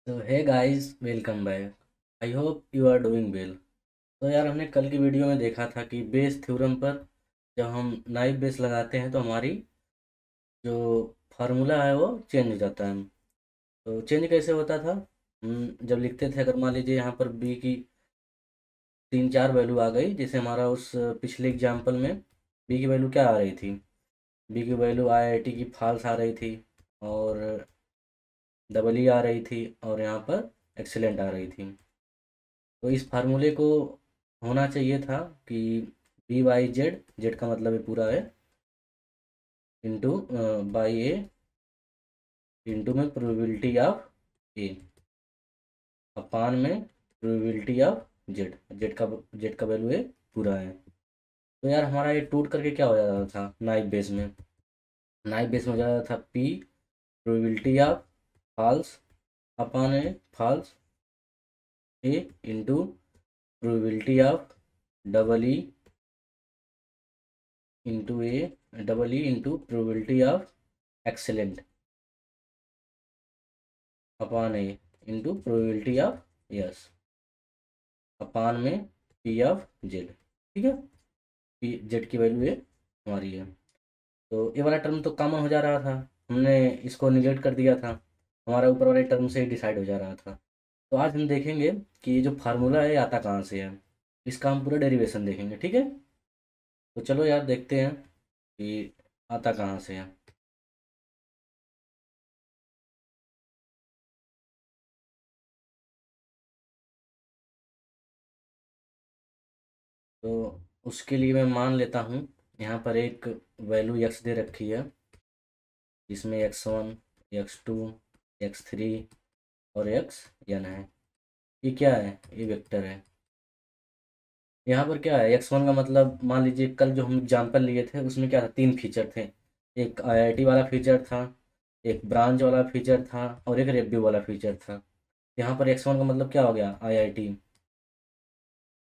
तो hey guys, welcome back. I hope you are doing well. तो यार, हमने कल की वीडियो में देखा था कि बेस थ्योरम पर जब हम नाइफ बेस लगाते हैं तो हमारी जो फार्मूला है वो चेंज हो जाता है। तो चेंज कैसे होता था? हम जब लिखते थे, अगर मान लीजिए यहाँ पर बी की 3-4 वैल्यू आ गई, जैसे हमारा उस पिछले एग्जाम्पल में बी की वैल्यू क्या आ रही थी? बी की वैल्यू आईआईटी की फॉल्स आ रही थी, और डबल ई आ रही थी, और यहाँ पर एक्सीलेंट आ रही थी। तो इस फार्मूले को होना चाहिए था कि बी बाई जेड, जेड का मतलब है पूरा है, इंटू बाई ए, इंटू में प्रोबेबिलिटी ऑफ ए, अपान में प्रोबेबिलिटी ऑफ जेड, जेड का वैल्यू है पूरा है। तो यार, हमारा ये टूट करके क्या हो जाता था नाइफ बेस में? नाइफ बेस में हो जाता था P probability of false upon A false A, into probability of double E into A, double E into probability of excellent upon A, into probability of yes, upon में P of Z. ठीक है, P Z की value ये हमारी है। तो ये वाला टर्म तो कॉमन हो जा रहा था, हमने इसको निगेट कर दिया था, हमारा ऊपर वाले टर्म से ही डिसाइड हो जा रहा था। तो आज हम देखेंगे कि ये जो फार्मूला है ये आता कहाँ से है, इसका हम पूरा डेरिवेशन देखेंगे। ठीक है, तो चलो यार देखते हैं कि आता कहाँ से है। तो उसके लिए मैं मान लेता हूँ, यहाँ पर एक वैल्यू एक्स दे रखी है, जिसमें x1, x2, x3 और xn है। ये क्या है? ये वेक्टर है। यहाँ पर क्या है? x1 का मतलब, मान लीजिए कल जो हम एग्जाम्पल लिए थे उसमें क्या था, 3 फीचर थे। एक आईआईटी वाला फीचर था, एक ब्रांच वाला फीचर था, और एक रिव्यू वाला फीचर था। यहाँ पर x1 का मतलब क्या हो गया? आईआईटी,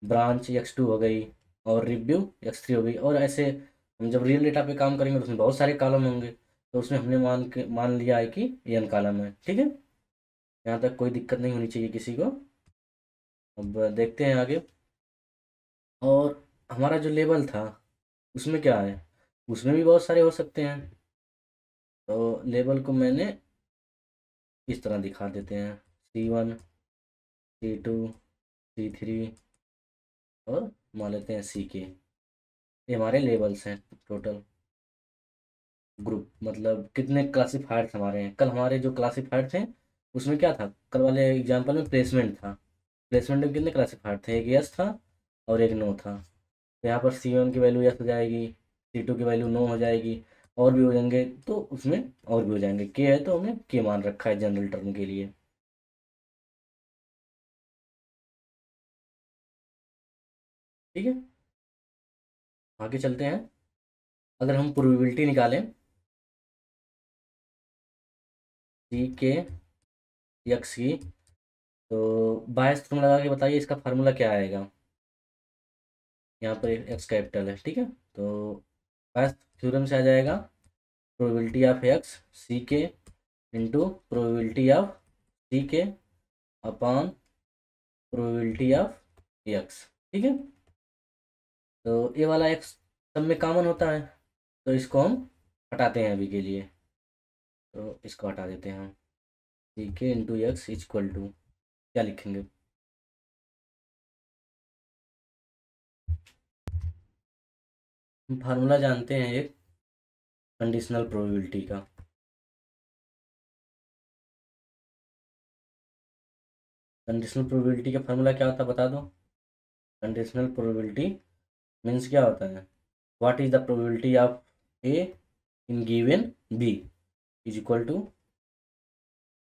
ब्रांच x2 हो गई, और रिव्यू x3 हो गई। और ऐसे हम जब रियल डेटा पे काम करेंगे तो उसमें बहुत सारे कॉलम होंगे, तो उसमें हमने मान लिया है कि n कॉलम है। ठीक है, यहाँ तक कोई दिक्कत नहीं होनी चाहिए किसी को। अब देखते हैं आगे। और हमारा जो लेवल था उसमें क्या है? उसमें भी बहुत सारे हो सकते हैं। तो लेवल को मैंने इस तरह दिखा देते हैं, C1, C2, C3, और मान लेते हैं CK। ये हमारे लेवल्स हैं टोटल। ग्रुप मतलब कितने क्लासीफायर्स हमारे हैं। कल हमारे जो क्लासीफायर थे उसमें क्या था? कल वाले एग्जाम्पल में प्लेसमेंट था। प्लेसमेंट में कितने क्लासीफायर थे? एक यस था और एक नो था। तो यहाँ पर C1 की वैल्यू यस हो जाएगी, C2 की वैल्यू नो हो जाएगी, और भी हो जाएंगे तो उसमें और भी हो जाएंगे। के है तो हमने के मान रखा है जनरल टर्म के लिए। ठीक है, आगे चलते हैं। अगर हम प्रोबेबिलिटी निकालें सी के यक्स की, तो बायस तुम लगा के बताइए इसका फार्मूला क्या आएगा। यहाँ पर एक्स कैपिटल है, ठीक है। तो बायस थ्योरम से आ जाएगा probability of x C K into probability of सी के अपॉन प्रोबेबिलिटी ऑफ एक्स। ठीक है, तो ये वाला एक्स सब में कॉमन होता है, तो इसको हम हटाते हैं अभी के लिए। तो इसको हटा देते हैं हम। सी K into x equal to क्या लिखेंगे? हम फार्मूला जानते हैं एक कंडीशनल प्रोबेबिलिटी का। कंडीशनल प्रोबेबिलिटी का फार्मूला क्या होता है बता दो। कंडीशनल प्रोबेबिलिटी मीन्स क्या होता है? What is the probability of A in given B is equal to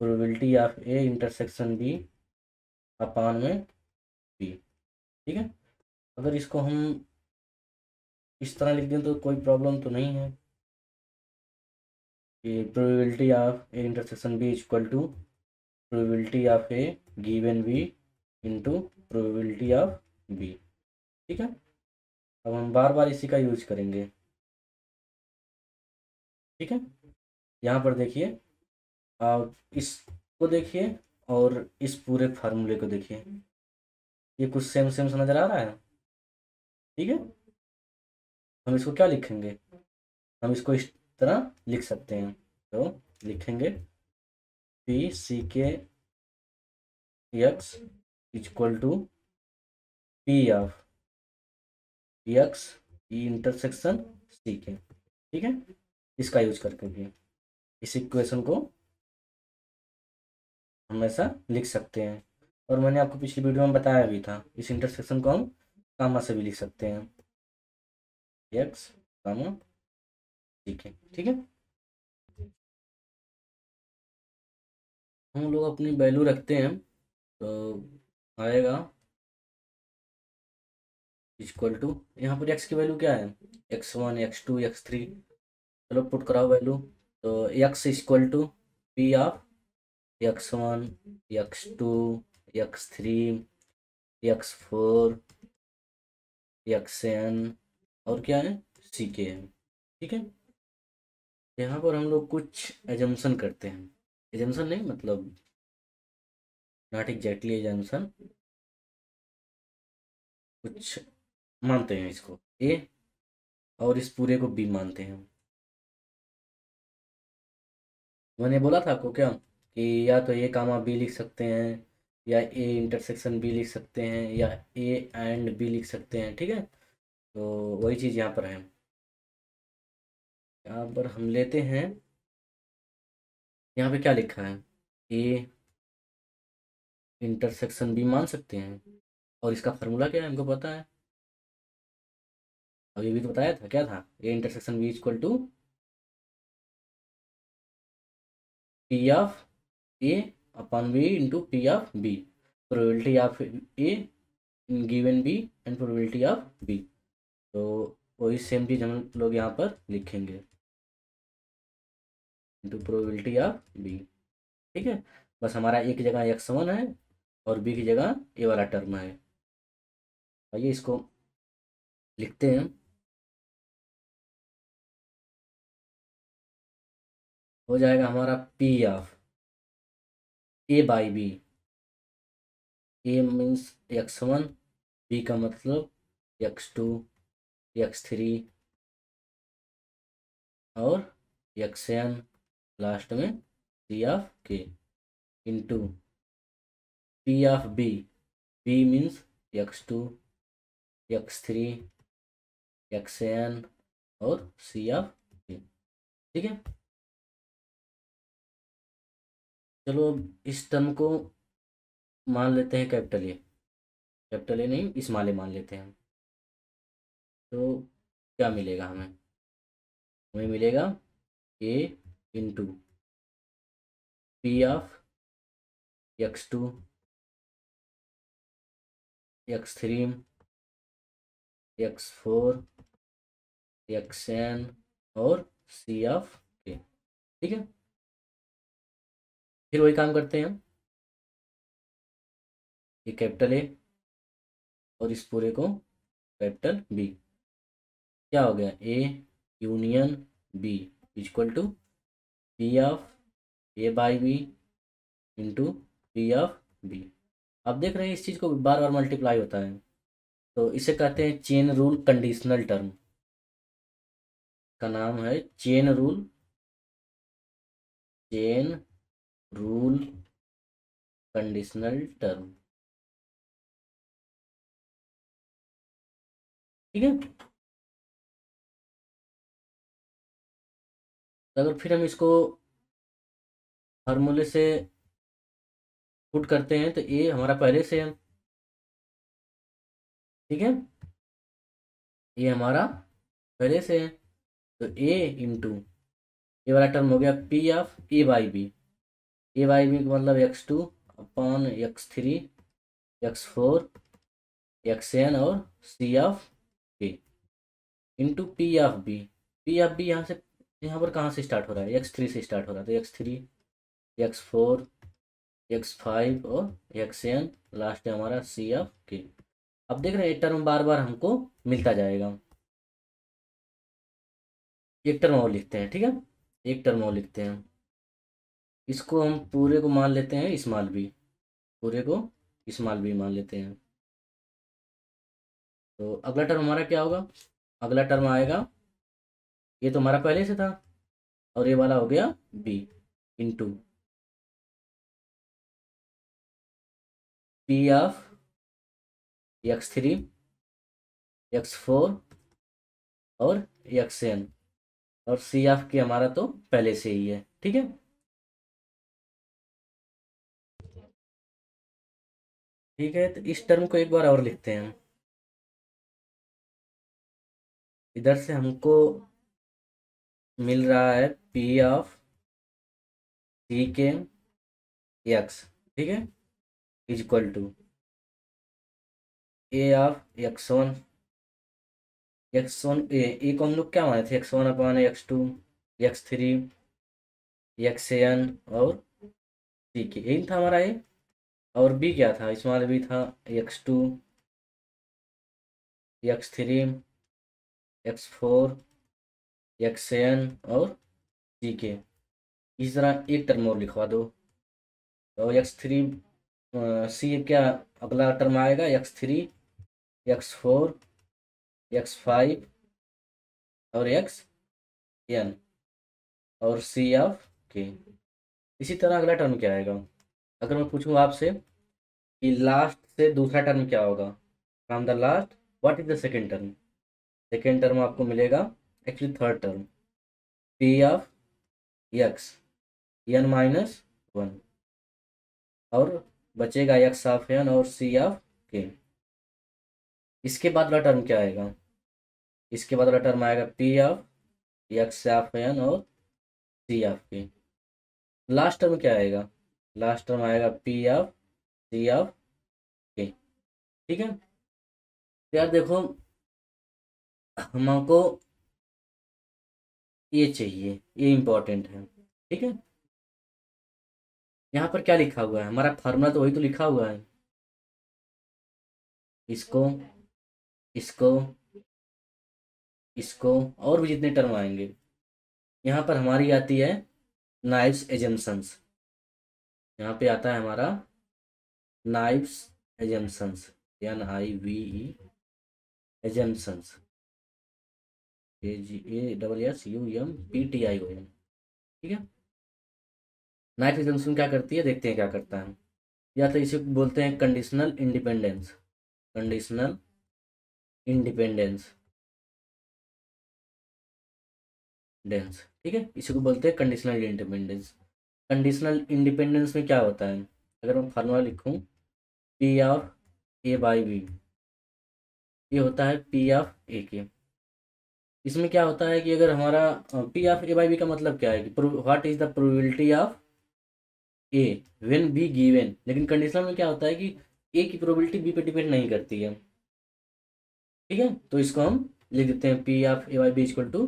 probability of A intersection B upon में बी। ठीक है, अगर इसको हम इस तरह लिख दें तो कोई प्रॉब्लम तो नहीं है कि probability of A intersection B equal to probability of A given B into probability of B. ठीक है, अब हम बार बार इसी का यूज करेंगे। ठीक है, यहाँ पर देखिए, आप इसको देखिए और इस पूरे फार्मूले को देखिए, ये कुछ सेम सेम सा नज़र आ रहा है। ठीक है, हम इसको क्या लिखेंगे, हम इसको इस तरह लिख सकते हैं। तो लिखेंगे P C K X equal to P of P X E intersection C K. ठीक है, इसका यूज करके भी इस इक्वेशन को हम ऐसा लिख सकते हैं। और मैंने आपको पिछली वीडियो में बताया भी था, इस इंटरसेक्शन को हम कामा से भी लिख सकते हैं, एक्स कामा सी के। ठीक है, हम लोग अपनी वैल्यू रखते हैं तो आएगा इक्वल टू, यहाँ पर एक्स की वैल्यू क्या है, x1 x2 x3। चलो पुट कराओ वैल्यू। तो X equal to P of x1 x2 x3 x4 xn और क्या है सी के है। ठीक है, यहाँ पर हम लोग कुछ एजम्पशन करते हैं, एजम्पशन नहीं मतलब नॉट एग्जैक्टली एजम्पशन, कुछ मानते हैं इसको ए और इस पूरे को बी मानते हैं। मैंने बोला था आपको क्या कि या तो ए कामा बी लिख सकते हैं, या ए इंटरसेक्शन बी लिख सकते हैं, या ए एंड बी लिख सकते हैं। ठीक है, तो वही चीज़ यहाँ पर है। यहाँ पर हम लेते हैं, यहाँ पे क्या लिखा है, ए इंटरसेक्शन बी मान सकते हैं, और इसका फार्मूला क्या है हमको पता है, अभी भी तो बताया था, क्या था, A intersection B equal to P of A upon B into P of B, probability of A given B and probability of B. तो वही सेम चीज़ हम लोग यहाँ पर लिखेंगे, इंटू प्रोबेबिलिटी ऑफ बी। ठीक है, बस हमारा एक की जगह x1 है और बी की जगह ए वाला टर्म है। आइए इसको लिखते हैं, हो जाएगा हमारा P of A by B, A means x1, B का मतलब x2 x3 और xn लास्ट में C of K into P of B, B means x2 x3 xn और सी ऑफ के। ठीक है, चलो अब इस टर्म को मान लेते हैं कैपिटल ए, कैपिटल ए नहीं स्मॉल ए मान लेते हैं। तो क्या मिलेगा हमें, हमें मिलेगा A into P of x2 x3 x4 xn और सी ऑफ के। ठीक है, फिर वही काम करते हैं, ये कैपिटल ए और इस पूरे को कैपिटल बी, क्या हो गया A union B equal to P of A by B into P of B. आप देख रहे हैं इस चीज़ को बार बार मल्टीप्लाई होता है, तो इसे कहते हैं चेन रूल कंडीशनल टर्म, का नाम है chain rule, chain rule conditional term. ठीक है, तो अगर फिर हम इसको फार्मूले से पुट करते हैं तो ए हमारा पहले से है। ठीक है, ये हमारा पहले से है, तो ए इंटू ये वाला टर्म हो गया P of A by B, A by B का मतलब x2 upon x3 x4 xn और C of K into P of B यहाँ से, यहाँ पर कहाँ से स्टार्ट हो रहा है, x3 से स्टार्ट हो रहा है, तो x3 x4 x5 और xn लास्ट है हमारा सी ऑफ के। अब देख रहे हैं एक टर्म बार बार हमको मिलता जाएगा, एक टर्म और लिखते हैं। ठीक है, एक टर्म और लिखते हैं, इसको हम पूरे को मान लेते हैं स्मॉल बी, पूरे को स्मॉल बी मान लेते हैं। तो अगला टर्म हमारा क्या होगा? अगला टर्म आएगा, ये तो हमारा पहले से था, और ये वाला हो गया B into P of x3 x4 और xn, और सी ऑफ के हमारा तो पहले से ही है। ठीक है, ठीक है। तो इस टर्म को एक बार और लिखते हैं। इधर से हमको मिल रहा है P of C K x, ठीक है, is equal to A of x one A को हम लोग क्या माने थे, x1 upon x2 x3 xn और सी के, यही था हमारा ए। और बी क्या था, स्मॉल बी था x2 x3 x4 xn और सी के। इस तरह एक टर्म और लिखवा दो। तो x3 सी क्या, अगला टर्म आएगा x3 x4 x5 और xn और सी ऑफ के। इसी तरह अगला टर्म क्या आएगा? अगर मैं पूछूं आपसे कि लास्ट से दूसरा टर्म क्या होगा, from the last what is the second term? Second term आपको मिलेगा, actually third term, P of X N minus one, और बचेगा एक्स ऑफ एन और सी ऑफ के। इसके बाद वाला टर्म क्या आएगा? इसके बाद वाला टर्म आएगा P of X of N और C of K. Last term क्या आएगा? लास्ट टर्म आएगा P of C of K. ठीक है, तो यार देखो, हमको ये चाहिए, ये इम्पोर्टेंट है। ठीक है, यहाँ पर क्या लिखा हुआ है? हमारा फार्मूला तो वही तो लिखा हुआ है। इसको इसको इसको और भी जितने टर्म आएंगे, यहाँ पर हमारी आती है नाइव्स एजम्पशंस। यहाँ पे आता है हमारा knives assumptions, NIVE assumptions, AGASSUMPTION। ठीक है, नाइफ एजम्पशन क्या करती है, देखते हैं क्या करता है। या तो इसे बोलते हैं conditional independence, conditional independence dense. ठीक है, इसी को बोलते हैं कंडीशनल इंडिपेंडेंस। कंडीशनल इंडिपेंडेंस में क्या होता है, अगर मैं फार्मूला लिखूं, P of A by B, ये होता है पी ऑफ ए के। इसमें क्या होता है कि अगर हमारा P of A by B का मतलब क्या है कि what is the probability of A when B given, लेकिन कंडीशनल में क्या होता है कि ए की प्रोबेबिलिटी बी पे डिपेंड नहीं करती है। ठीक है, तो इसको हम लिख देते हैं P of A by B equal to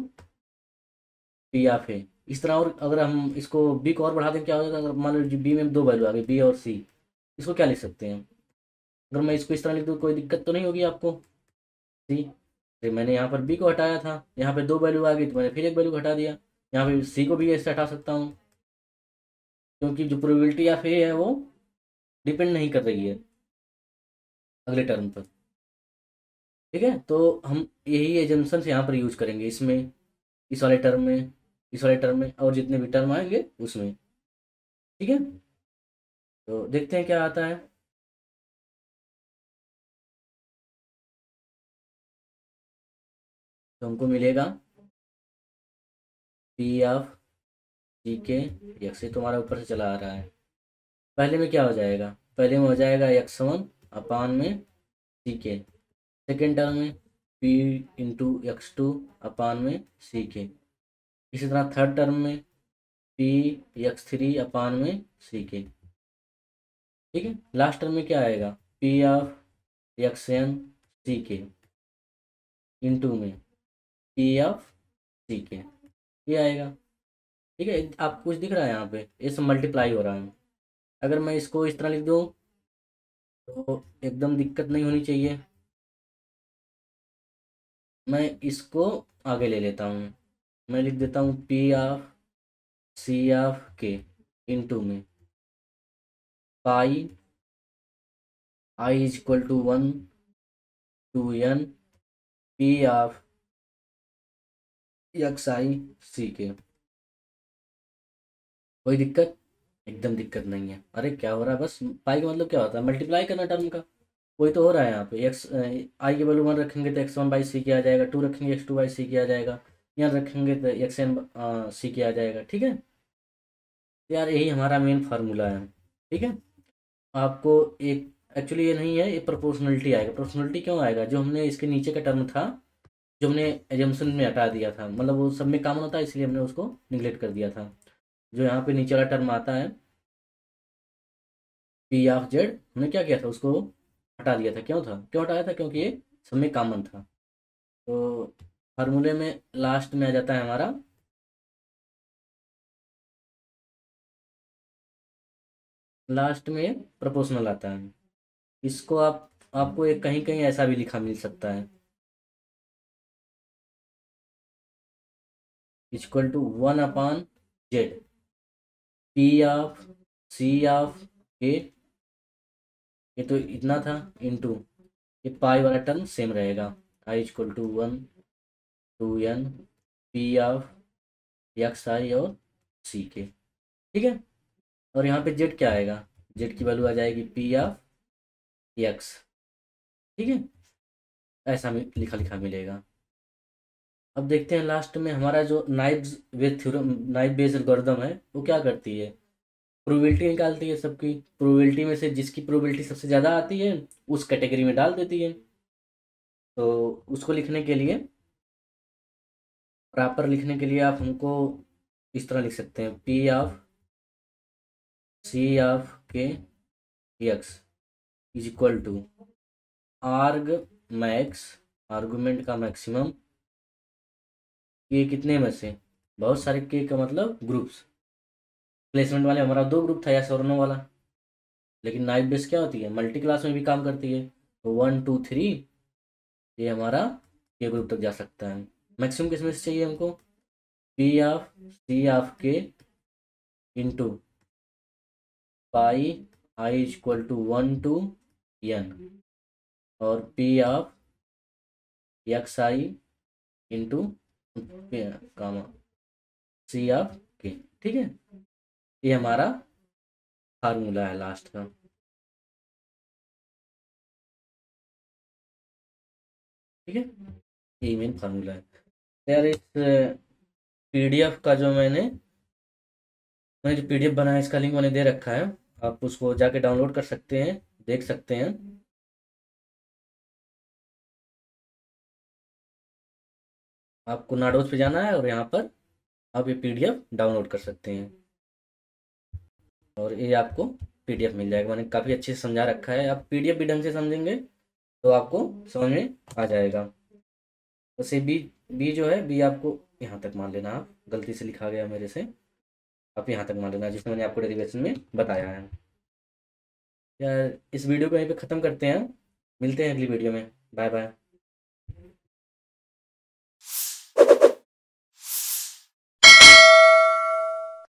P of A. इस तरह, और अगर हम इसको बी को और बढ़ा दें क्या हो जाएगा, अगर मान लीजिए बी में दो वैल्यू आ गई, बी और सी, इसको क्या लिख सकते हैं? अगर मैं इसको इस तरह लिख दूँ कोई दिक्कत तो नहीं होगी आपको? सी, फिर मैंने यहाँ पर बी को हटाया था, यहाँ पे दो वैल्यू आ गई तो मैंने फिर एक वैल्यू हटा दिया, यहाँ पे सी को भी ऐसे हटा सकता हूँ, क्योंकि जो प्रोबेबिलिटी ऑफ ए है वो डिपेंड नहीं कर रही है अगले टर्म पर। ठीक है, तो हम यही एजम्पन्स यहाँ पर यूज करेंगे, इसमें, इस वाले टर्म में, इस वाले टर्म में, और जितने भी टर्म आएंगे उसमें। ठीक है, तो देखते हैं क्या आता है। तो हमको मिलेगा पी ऑफ जी के एक्स, से तुम्हारा ऊपर से चला आ रहा है। पहले में क्या हो जाएगा? पहले में हो जाएगा x1 अपान में सी के, सेकेंड टर्म में पी इंटू x2 अपान में सी के। इसी तरह थर्ड टर्म में पी x3 अपान में सी के। ठीक है, लास्ट टर्म में क्या आएगा? P of X N C K into में पी ऑफ सी के, ये आएगा। ठीक है, आपको कुछ दिख रहा है यहाँ पे, ये सब मल्टीप्लाई हो रहा है। अगर मैं इसको इस तरह लिख दूँ तो एकदम दिक्कत नहीं होनी चाहिए। मैं इसको आगे ले लेता हूँ, मैं लिख देता हूँ P of C of K into में pi I is equal to 1 to N P of x I C K. कोई दिक्कत? एकदम दिक्कत नहीं है। अरे क्या हो रहा है, बस पाई का मतलब क्या होता है, मल्टीप्लाई करना टर्म का। वही तो हो रहा है यहाँ पे। एक्स आई के वैल्यू 1 रखेंगे तो एक्स वन बाई सी के आ जाएगा, 2 रखेंगे एक्स टू बाई सी के आ जाएगा, यहाँ रखेंगे तो एक्स एन सी के आ जाएगा। ठीक है, तो यार यही हमारा मेन फार्मूला है। ठीक है, आपको एक एक्चुअली ये नहीं है, ये प्रोपोर्शनलिटी आएगा। प्रोपोर्शनलिटी क्यों आएगा? जो हमने इसके नीचे का टर्म था, जो हमने एजम्पशन में हटा दिया था, मतलब वो सब में कॉमन होता है इसलिए हमने उसको निगलेक्ट कर दिया था। जो यहाँ पे नीचे वाला टर्म आता है पी ऑफ जेड, हमने क्या किया था, उसको हटा दिया था। क्यों था, क्यों हटाया था? क्योंकि ये सब में कॉमन था। तो फार्मूले में लास्ट में आ जाता है हमारा लास्ट में प्रोपोर्शनल आता है। इसको आपको एक कहीं कहीं ऐसा भी लिखा मिल सकता है, इक्वल टू 1/जेड P of C of A. ये तो इतना था इनटू ये पाई वाला टर्म सेम रहेगा, I equal to 1 to N P of x I और सी के। ठीक है, और यहाँ पे जेड क्या आएगा? जेड की वैल्यू आ जाएगी पी ऑफ एक्स। ठीक है, ऐसा में लिखा लिखा मिलेगा। अब देखते हैं लास्ट में हमारा जो नाइब्स Bayes theorem, naive Bayes algorithm है, वो क्या करती है, प्रोबेबिलिटी निकालती है सबकी। प्रोबेबिलिटी में से जिसकी प्रोबेबिलिटी सबसे ज़्यादा आती है उस कैटेगरी में डाल देती है। तो उसको लिखने के लिए, प्रॉपर लिखने के लिए आप हमको इस तरह लिख सकते हैं, P of C of K x is equal to arg max, argument का मैक्सिमम, के कितने में से, बहुत सारे के का मतलब ग्रुप्स। प्लेसमेंट वाले हमारा 2 ग्रुप था या सवर्णों वाला, लेकिन नाइट बेस क्या होती है, मल्टी क्लास में भी काम करती है। तो 1 2 3 ये हमारा के ग्रुप तक जा सकता है। मैक्सिमम किस में से चाहिए हमको, P of C of K into pi I equal to 1 to N और P of x I into comma C of K. ठीक है, ये हमारा फार्मूला है लास्ट का। ठीक है, ये मेन फार्मूला है। तो यार इस पीडीएफ का जो मैंने जो पीडीएफ बनाया, इसका लिंक मैंने दे रखा है, आप उसको जाके डाउनलोड कर सकते हैं, देख सकते हैं। आपको नाडोज पे जाना है और यहाँ पर आप ये पीडीएफ डाउनलोड कर सकते हैं और ये आपको पीडीएफ मिल जाएगा। मैंने काफ़ी अच्छे से समझा रखा है, आप पीडीएफ भी ढंग से समझेंगे तो आपको समझ में आ जाएगा। वैसे बी बी जो है, बी आपको यहाँ तक मान लेना, आप गलती से लिखा गया मेरे से, आप यहाँ तक मान लेना जिसमें मैंने आपको डेरिवेशन में बताया है। यार इस वीडियो को यहीं पे ख़त्म करते हैं, मिलते हैं अगली वीडियो में। Bye bye.